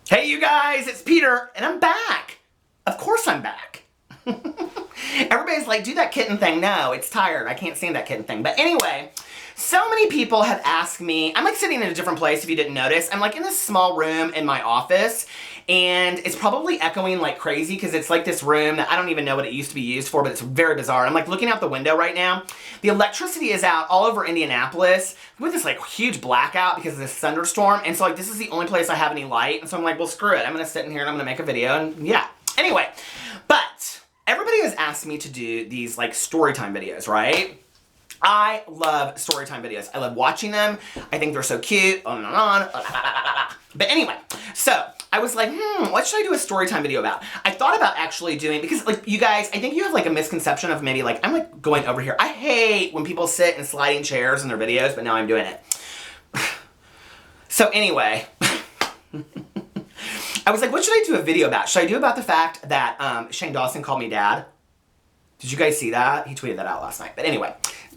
Hey you guys, it's Peter, and I'm back. Of course I'm back. Everybody's like, do that kitten thing. No, it's tired. I can't stand that kitten thing. But anyway, so many people have asked me, I'm like sitting in a different place if you didn't notice. I'm like in this small room in my office, and it's probably echoing like crazy because it's like this room that I don't even know what it used to be used for, but it's very bizarre. I'm like looking out the window right now. The electricity is out all over Indianapolis with this like huge blackout because of this thunderstorm, and so like this is the only place I have any light, and so I'm like, well screw it. I'm gonna sit in here and I'm gonna make a video, and yeah. Anyway, but everybody has asked me to do these like storytime videos, right? I love storytime videos. I love watching them. I think they're so cute. On and on. But anyway, so I was like, what should I do a storytime video about? I thought about actually doing, because like you guys, I think you have like a misconception of maybe like, I'm like going over here. I hate when people sit in sliding chairs in their videos, but now I'm doing it. So anyway, I was like, what should I do a video about? Should I do about the fact that Shane Dawson called me dad? Did you guys see that? He tweeted that out last night. But anyway,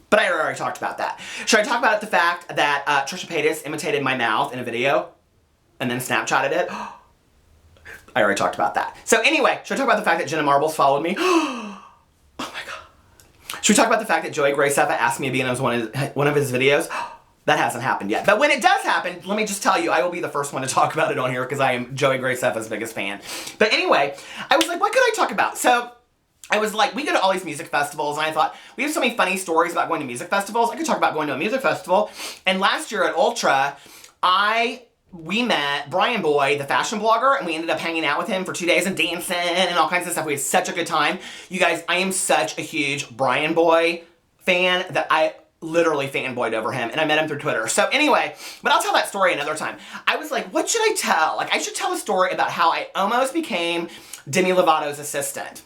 but I already talked about that. Should I talk about the fact that Trisha Paytas imitated my mouth in a video and then Snapchatted it? I already talked about that. So anyway, should I talk about the fact that Jenna Marbles followed me? Oh my God. Should we talk about the fact that Joey Graceffa asked me to be in one of his videos? That hasn't happened yet. But when it does happen, let me just tell you, I will be the first one to talk about it on here because I am Joey Graceffa's biggest fan. But anyway, I was like, what could I talk about? So I was like, we go to all these music festivals, and I thought, we have so many funny stories about going to music festivals. I could talk about going to a music festival. And last year at Ultra, we met Brian Boy, the fashion blogger, and we ended up hanging out with him for 2 days and dancing and all kinds of stuff. We had such a good time. You guys, I am such a huge Brian Boy fan that I literally fanboyed over him, and I met him through Twitter. So anyway, but I'll tell that story another time. I was like, what should I tell? Like, I should tell a story about how I almost became Demi Lovato's assistant.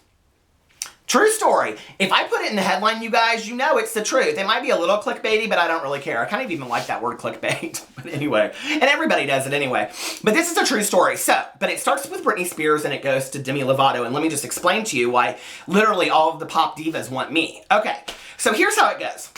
True story. If I put it in the headline, you guys, you know it's the truth. It might be a little clickbaity, but I don't really care. I kind of even like that word clickbait. But anyway, and everybody does it anyway. But this is a true story. So, but it starts with Britney Spears and it goes to Demi Lovato. And let me just explain to you why literally all of the pop divas want me. Okay, so here's how it goes.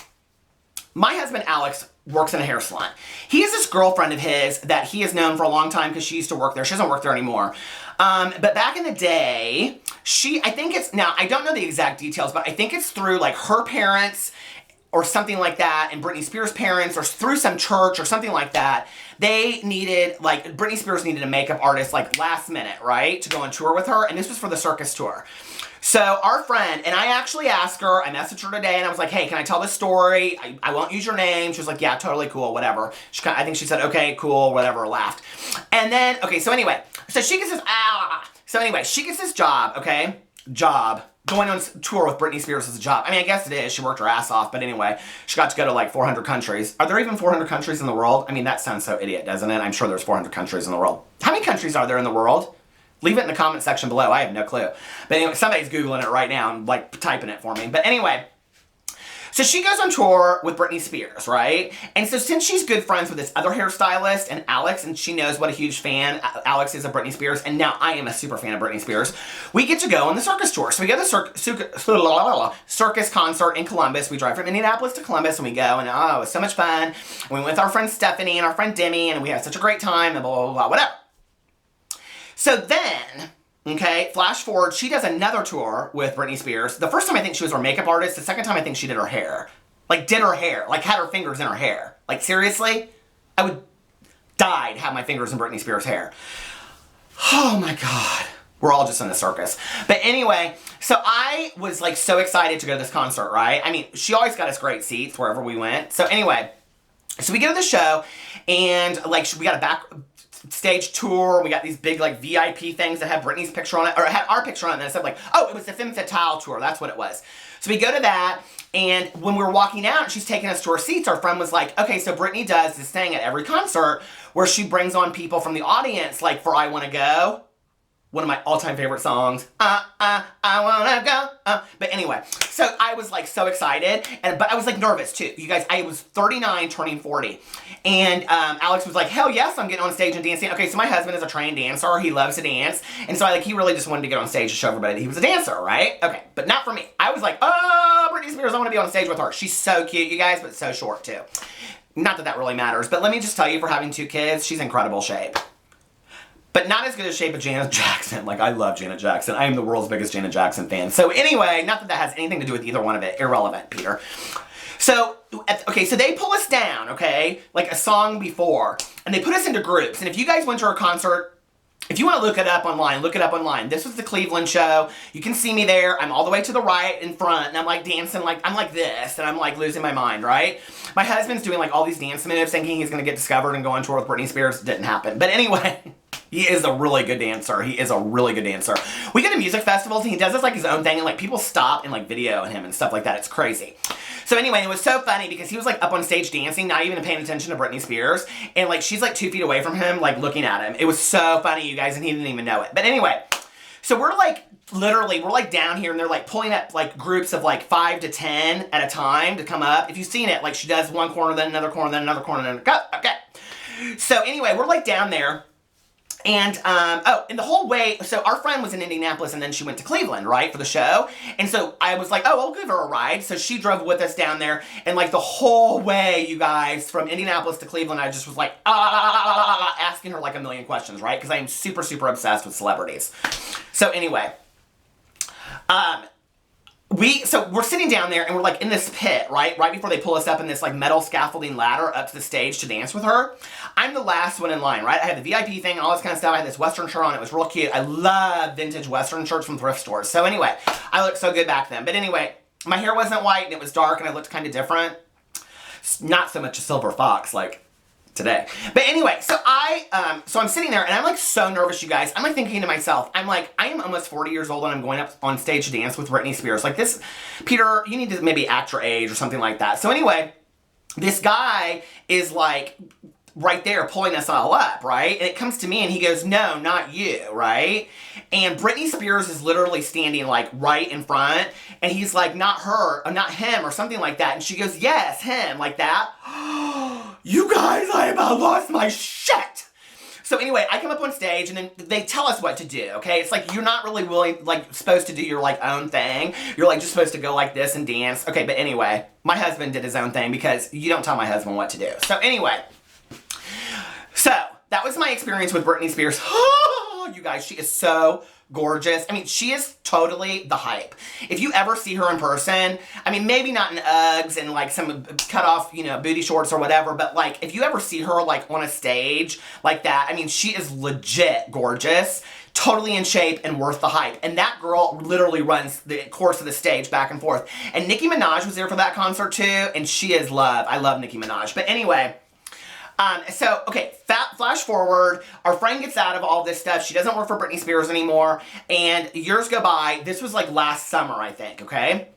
My husband, Alex, works in a hair salon. He has this girlfriend of his that he has known for a long time because she used to work there. She doesn't work there anymore. But back in the day, I think it's, now I don't know the exact details, but I think it's through like her parents or something like that, and Britney Spears' parents, or through some church or something like that. They needed, like, Britney Spears needed a makeup artist like last minute, right, to go on tour with her, and this was for the circus tour. So our friend, and I actually asked her, I messaged her today, and I was like, hey, can I tell this story? I won't use your name. She was like, yeah, totally cool, whatever. I think she said, okay, cool, whatever, laughed. And then, okay, so anyway, so she gets this job, okay? Going on tour with Britney Spears is a job. I mean, I guess it is. She worked her ass off, but anyway, she got to go to like 400 countries. Are there even 400 countries in the world? I mean, that sounds so idiot, doesn't it? I'm sure there's 400 countries in the world. How many countries are there in the world? Leave it in the comment section below. I have no clue. But anyway, somebody's Googling it right now and like typing it for me. But anyway, so she goes on tour with Britney Spears, right? And so since she's good friends with this other hairstylist and Alex, and she knows what a huge fan Alex is of Britney Spears, and now I am a super fan of Britney Spears, we get to go on the circus tour. So we go to the circus concert in Columbus. We drive from Indianapolis to Columbus, and we go, and oh, it was so much fun. And we went with our friend Stephanie and our friend Demi, and we had such a great time, and blah, blah, blah, whatever. So then, okay, flash forward, she does another tour with Britney Spears. The first time I think she was her makeup artist. The second time I think she did her hair. Like, had her fingers in her hair. Like, seriously? I would die to have my fingers in Britney Spears' hair. Oh my God. We're all just in the circus. But anyway, so I was like so excited to go to this concert, right? I mean, she always got us great seats wherever we went. So anyway, so we go to the show, and like we got a backstage tour. We got these big like VIP things that had Britney's picture on it, or it had our picture on it, and it said like, oh, it was the Femme Fatale tour. That's what it was. So we go to that, and when we were walking out and she's taking us to our seats, our friend was like, okay, so Britney does this thing at every concert where she brings on people from the audience, like for I Wanna Go, one of my all-time favorite songs. I wanna go. But anyway, so I was like so excited, but I was like nervous too. You guys, I was 39 turning 40. And Alex was like, hell yes, I'm getting on stage and dancing. Okay, so my husband is a trained dancer. He loves to dance. And so he really just wanted to get on stage to show everybody that he was a dancer, right? Okay, but not for me. I was like, oh, Britney Spears, I want to be on stage with her. She's so cute, you guys, but so short too. Not that that really matters, but let me just tell you, for having 2 kids, she's in incredible shape. But not as good a shape as Janet Jackson. Like, I love Janet Jackson. I am the world's biggest Janet Jackson fan. So anyway, not that that has anything to do with either one of it. Irrelevant, Peter. So, okay, so they pull us down, okay, like a song before, and they put us into groups. And if you guys went to our concert, if you want to look it up online, look it up online. This was the Cleveland show. You can see me there. I'm all the way to the right in front, and I'm like dancing, like I'm like this, and I'm like losing my mind, right? My husband's doing like all these dance moves, thinking he's going to get discovered and go on tour with Britney Spears. Didn't happen. But anyway, he is a really good dancer. He is a really good dancer. We go to music festivals, and he does this like his own thing, and like people stop and like video him and stuff like that. It's crazy. So anyway, it was so funny because he was like up on stage dancing, not even paying attention to Britney Spears, and like she's like 2 feet away from him, like looking at him. It was so funny, you guys, and he didn't even know it. But anyway, so we're like, literally, we're like down here, and they're like pulling up like groups of like 5 to 10 at a time to come up. If you've seen it, like she does one corner, then another corner, then another corner, then go, okay. So anyway, we're like down there. And, and the whole way, so our friend was in Indianapolis and then she went to Cleveland, right, for the show. And so I was like, oh, I'll give her a ride. So she drove with us down there. And like the whole way, you guys, from Indianapolis to Cleveland, I just was like, asking her like a million questions, right? Because I am super, super obsessed with celebrities. So anyway, so we're sitting down there and we're like in this pit, right? Right before they pull us up in this like metal scaffolding ladder up to the stage to dance with her. I'm the last one in line, right? I had the VIP thing and all this kind of stuff. I had this Western shirt on. It was real cute. I love vintage Western shirts from thrift stores. So anyway, I looked so good back then. But anyway, my hair wasn't white and it was dark and I looked kind of different. Not so much a silver fox like today. But anyway, so I'm sitting there and I'm like so nervous, you guys. I'm like thinking to myself, I'm like, I am almost 40 years old and I'm going up on stage to dance with Britney Spears. Like this, Peter, you need to maybe act your age or something like that. So anyway, this guy is like right there pulling us all up, right? And it comes to me and he goes, no, not you, right? And Britney Spears is literally standing like right in front and he's like, not her, or not him or something like that. And she goes, yes, him, like that. You guys, I about lost my shit. So anyway, I come up on stage and then they tell us what to do, okay? It's like you're not really supposed to do your like own thing. You're like just supposed to go like this and dance. Okay, but anyway, my husband did his own thing because you don't tell my husband what to do. So anyway, so that was my experience with Britney Spears. Oh, you guys, she is so gorgeous. I mean, she is totally the hype. If you ever see her in person, I mean, maybe not in Uggs and like some cut off, you know, booty shorts or whatever, but like if you ever see her like on a stage like that, I mean, she is legit gorgeous, totally in shape and worth the hype. And that girl literally runs the course of the stage back and forth. And Nicki Minaj was there for that concert too, and she is love. I love Nicki Minaj. But anyway, so, okay, flash forward, our friend gets out of all this stuff, she doesn't work for Britney Spears anymore, and years go by, this was like last summer, I think, okay?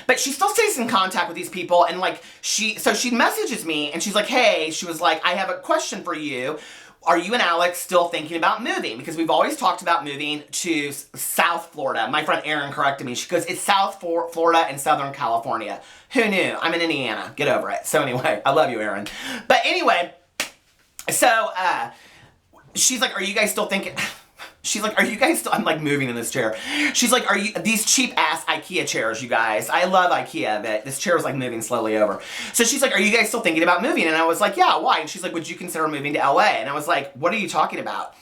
But she still stays in contact with these people, and like, she messages me, and she's like, hey, she was like, I have a question for you. Are you and Alex still thinking about moving? Because we've always talked about moving to South Florida. My friend Erin corrected me. She goes, it's South Florida and Southern California. Who knew? I'm in Indiana. Get over it. So anyway, I love you, Erin. But anyway, so she's like, are you guys still thinking... She's like, are you guys still... I'm like moving in this chair. She's like, are you... These cheap-ass IKEA chairs, you guys. I love IKEA, but this chair is like moving slowly over. So she's like, are you guys still thinking about moving? And I was like, yeah, why? And she's like, would you consider moving to LA? And I was like, what are you talking about?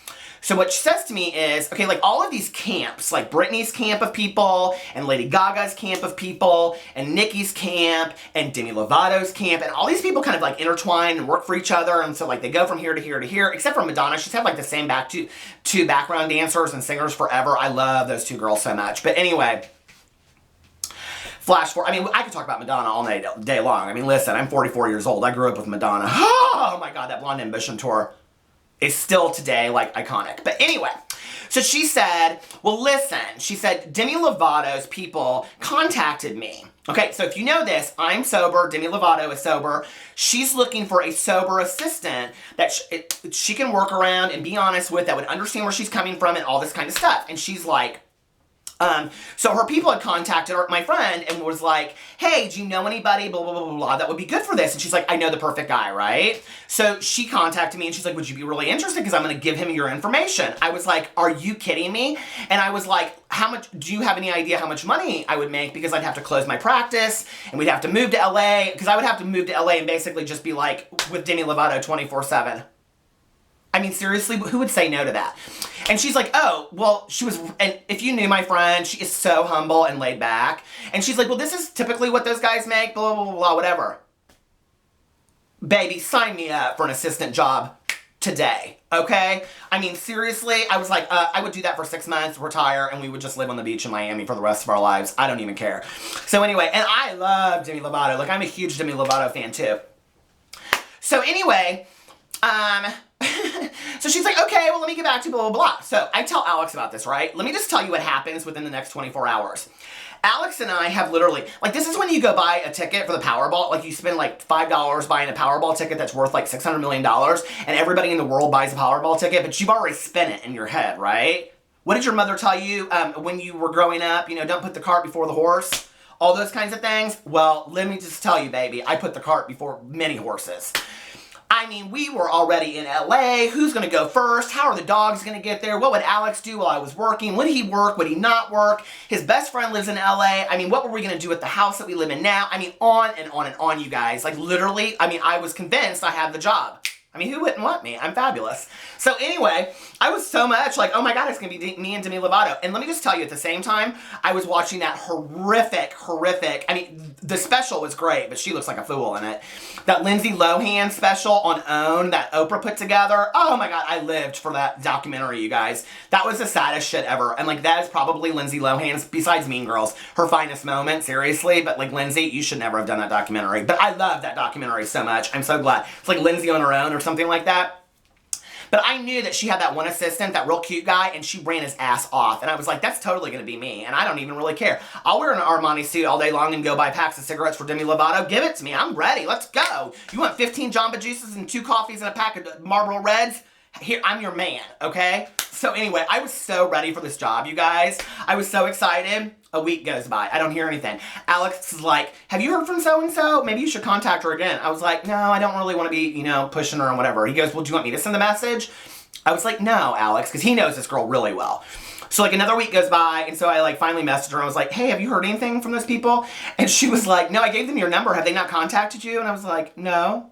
So what she says to me is, okay, like all of these camps, like Britney's camp of people, and Lady Gaga's camp of people, and Nicki's camp, and Demi Lovato's camp, and all these people kind of like intertwine and work for each other, and so like they go from here to here to here, except for Madonna. She's had like the same two background dancers and singers forever. I love those two girls so much. But anyway, flash forward. I mean, I could talk about Madonna all day long. I mean, listen, I'm 44 years old. I grew up with Madonna. Oh my God, that Blonde Ambition tour is still today, like, iconic. But anyway, so she said, well, listen, she said, Demi Lovato's people contacted me. Okay, so if you know this, I'm sober, Demi Lovato is sober. She's looking for a sober assistant that she can work around and be honest with, that would understand where she's coming from and all this kind of stuff. And she's like, so her people had contacted my friend and was like, hey, do you know anybody, blah, blah, blah, blah, blah, that would be good for this? And she's like, I know the perfect guy, right? So she contacted me and she's like, would you be really interested? Because I'm going to give him your information. I was like, are you kidding me? And I was like, do you have any idea how much money I would make? Because I'd have to close my practice and we'd have to move to LA, because I would have to move to LA and basically just be like with Demi Lovato 24/7. I mean, seriously, who would say no to that? And she's like, oh, well, and if you knew my friend, she is so humble and laid back. And she's like, well, this is typically what those guys make, blah, blah, blah, blah, whatever. Baby, sign me up for an assistant job today, okay? I mean, seriously, I was like, I would do that for 6 months, retire, and we would just live on the beach in Miami for the rest of our lives. I don't even care. So anyway, and I love Demi Lovato. Like, I'm a huge Demi Lovato fan, too. So anyway, so she's like, okay, well, let me get back to blah, blah, blah. So I tell Alex about this, right? Let me just tell you what happens within the next 24 hours. Alex and I have literally, like, this is when you go buy a ticket for the Powerball. Like, you spend like $5 buying a Powerball ticket that's worth like $600 million, and everybody in the world buys a Powerball ticket, but you've already spent it in your head, right? What did your mother tell you when you were growing up? You know, don't put the cart before the horse. All those kinds of things. Well, let me just tell you, baby, I put the cart before many horses. I mean, we were already in LA. Who's going to go first? How are the dogs going to get there? What would Alex do while I was working? Would he work? Would he not work? His best friend lives in LA. I mean, what were we going to do at the house that we live in now? I mean, on and on and on, you guys. Like, literally, I mean, I was convinced I had the job. I mean, who wouldn't want me? I'm fabulous. So anyway, I was so much like, oh my God, it's going to be me and Demi Lovato. And let me just tell you, at the same time, I was watching that horrific, I mean, the special was great, but she looks like a fool in it. That Lindsay Lohan special on OWN that Oprah put together. Oh my God, I lived for that documentary, you guys. That was the saddest shit ever. And like, that is probably Lindsay Lohan's, besides Mean Girls, her finest moment, seriously. But like, Lindsay, you should never have done that documentary. But I love that documentary so much. I'm so glad. It's like Lindsay on her own or something like that. But I knew that she had that one assistant, that real cute guy, and she ran his ass off. And I was like, that's totally going to be me, and I don't even really care. I'll wear an Armani suit all day long and go buy packs of cigarettes for Demi Lovato. Give it to me. I'm ready. Let's go. You want 15 Jamba Juices and 2 coffees and a pack of Marlboro Reds? Here, I'm your man, okay? So anyway, I was so ready for this job, you guys. I was so excited. A week goes by. I don't hear anything. Alex is like, have you heard from so-and-so? Maybe you should contact her again. I was like, no, I don't really want to be, you know, pushing her and whatever. He goes, well, do you want me to send the message? I was like, no, Alex, because he knows this girl really well. So like another week goes by, and so I like finally messaged her. And I was like, hey, have you heard anything from those people? And she was like, no, I gave them your number. Have they not contacted you? And I was like, no.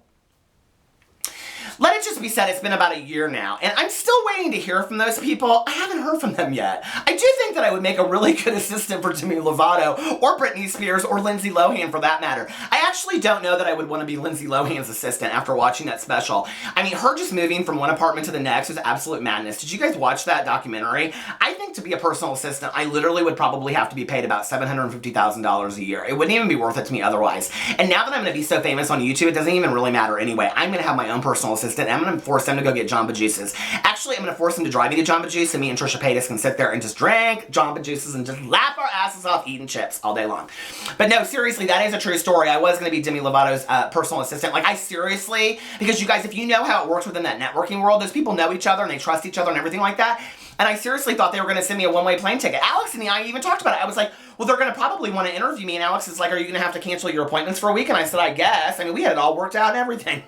Let it just be said, it's been about a year now, and I'm still waiting to hear from those people. I haven't heard from them yet. I do think that I would make a really good assistant for Demi Lovato, or Britney Spears, or Lindsay Lohan for that matter. I actually don't know that I would want to be Lindsay Lohan's assistant after watching that special. I mean, her just moving from one apartment to the next was absolute madness. Did you guys watch that documentary? I think to be a personal assistant, I literally would probably have to be paid about $750,000 a year. It wouldn't even be worth it to me otherwise. And now that I'm going to be so famous on YouTube, it doesn't even really matter anyway. I'm going to have my own personal assistant. I'm going to force them to go get Jamba Juices. Actually, I'm going to force them to drive me to Jamba Juice, and me and Trisha Paytas can sit there and just drink Jamba Juices and just laugh our asses off eating chips all day long. But no, seriously, that is a true story. I was going to be Demi Lovato's personal assistant. Like, I seriously, because you guys, if you know how it works within that networking world, those people know each other and they trust each other and everything like that. And I seriously thought they were going to send me a one-way plane ticket. Alex and I even talked about it. I was like, well, they're going to probably want to interview me. And Alex is like, are you going to have to cancel your appointments for a week? And I said, I guess. I mean, we had it all worked out and everything.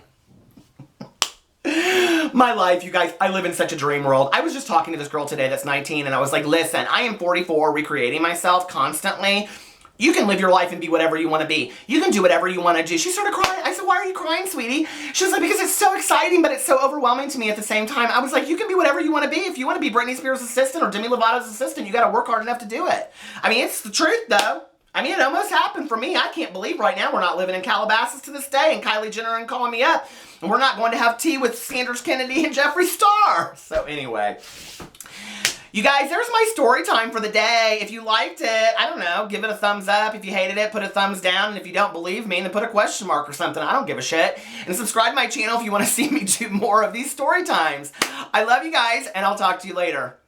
My life, you guys, I live in such a dream world. I was just talking to this girl today that's 19, and I was like, listen, I am 44, recreating myself constantly. You can live your life and be whatever you want to be. You can do whatever you want to do. She started crying. I said, why are you crying, sweetie? She was like, because it's so exciting, but it's so overwhelming to me at the same time. I was like, you can be whatever you want to be. If you want to be Britney Spears' assistant or Demi Lovato's assistant, you got to work hard enough to do it. I mean, it's the truth, though. I mean, it almost happened for me. I can't believe right now we're not living in Calabasas to this day, and Kylie Jenner and calling me up, and we're not going to have tea with Sanders Kennedy and Jeffree Star. So anyway, you guys, there's my story time for the day. If you liked it, I don't know, give it a thumbs up. If you hated it, put a thumbs down. And if you don't believe me, then put a question mark or something. I don't give a shit. And subscribe to my channel if you want to see me do more of these story times. I love you guys, and I'll talk to you later.